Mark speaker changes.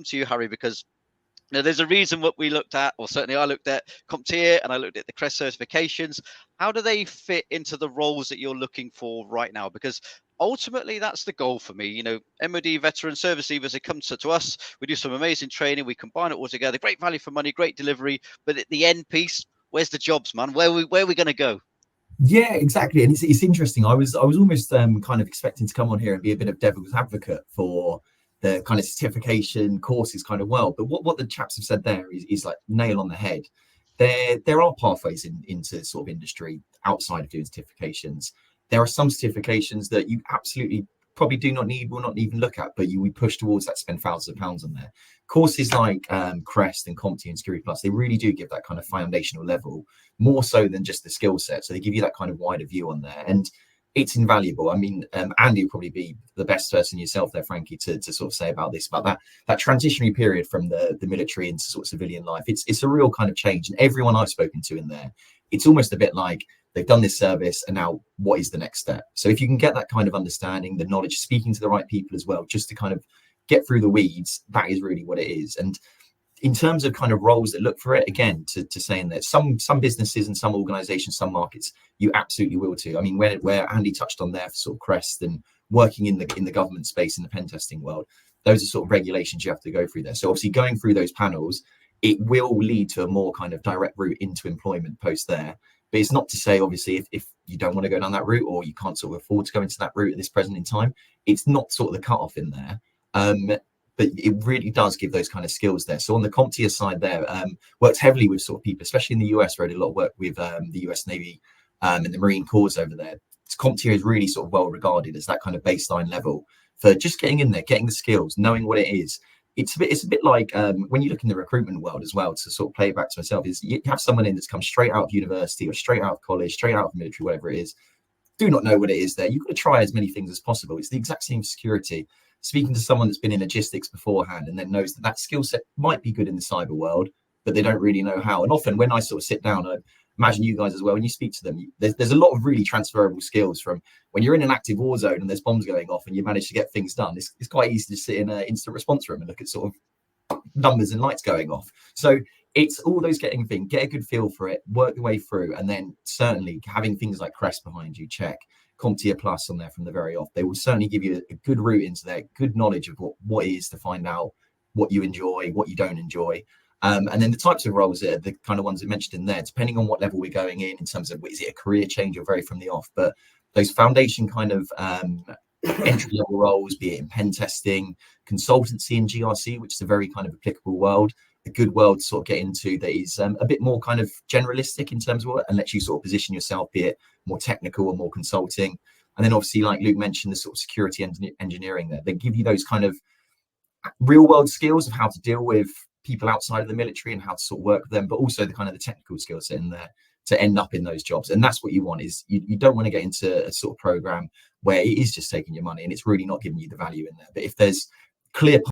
Speaker 1: to you, Harry, because there's a reason what we looked at, or certainly I looked at CompTIA and I looked at the CREST certifications. How do they fit into the roles that you're looking for right now? Because ultimately, that's the goal for me. MOD veteran service leavers, they come to us, we do some amazing training, we combine it all together, great value for money, great delivery. But at the end piece, where's the jobs, man? Where are we going to go?
Speaker 2: Yeah, exactly. And it's interesting. I was almost kind of expecting to come on here and be a bit of devil's advocate for the kind of certification courses kind of world. But what the chaps have said there is like nail on the head. There are pathways into sort of industry outside of doing certifications. There are some certifications that you absolutely probably do not need, will not even look at, but we push towards that, spend thousands of pounds on there. Courses like CREST and CompTIA and Security Plus, they really do give that kind of foundational level, more so than just the skill set. So they give you that kind of wider view on there. And it's invaluable. I mean, Andy will probably be the best person yourself there, Frankie, to sort of say about this, about that transitionary period from the military into sort of civilian life. It's a real kind of change. And everyone I've spoken to in there, it's almost a bit like they've done this service and now what is the next step? So if you can get that kind of understanding, the knowledge, speaking to the right people as well, just to kind of get through the weeds, that is really what it is. And in terms of kind of roles that look for it, again, to saying that some businesses and some organizations, some markets, you absolutely will too. I mean, where Andy touched on there for sort of CREST and working in the government space, in the pen testing world, those are sort of regulations you have to go through there. So obviously going through those panels, it will lead to a more kind of direct route into employment post there. But it's not to say, obviously, if you don't want to go down that route or you can't sort of afford to go into that route at this present in time, it's not sort of the cutoff in there. But it really does give those kind of skills there. So on the CompTIA side there, worked heavily with sort of people, especially in the US, where I did a lot of work with the US Navy and the Marine Corps over there. CompTIA is really sort of well regarded as that kind of baseline level for just getting in there, getting the skills, knowing what it is. It's a bit like when you look in the recruitment world as well, to sort of play it back to myself, is you have someone in that's come straight out of university or straight out of college, straight out of military, whatever it is, do not know what it is there. You've got to try as many things as possible. It's the exact same security. Speaking to someone that's been in logistics beforehand and then knows that skill set might be good in the cyber world, but they don't really know how. And often when I sort of sit down, I imagine you guys as well, when you speak to them, there's a lot of really transferable skills from when you're in an active war zone and there's bombs going off and you manage to get things done. It's quite easy to sit in an instant response room and look at sort of numbers and lights going off. So it's all those getting things, get a good feel for it, work your way through, and then certainly having things like CREST behind you, check. CompTIA Plus on there from the very off. They will certainly give you a good route into there, good knowledge of what it is to find out what you enjoy, what you don't enjoy. And then the types of roles are the kind of ones I mentioned in there, depending on what level we're going in terms of, is it a career change or very from the off? But those foundation kind of entry level roles, be it in pen testing, consultancy and GRC, which is a very kind of applicable world, a good world to sort of get into that is a bit more kind of generalistic in terms of what, and lets you sort of position yourself, be it more technical or more consulting. And then obviously, like Luke mentioned, the sort of security engineering there, they give you those kind of real world skills of how to deal with people outside of the military and how to sort of work with them, but also the kind of the technical skills in there to end up in those jobs. And that's what you want, is you don't want to get into a sort of program where it is just taking your money and it's really not giving you the value in there. But if there's clear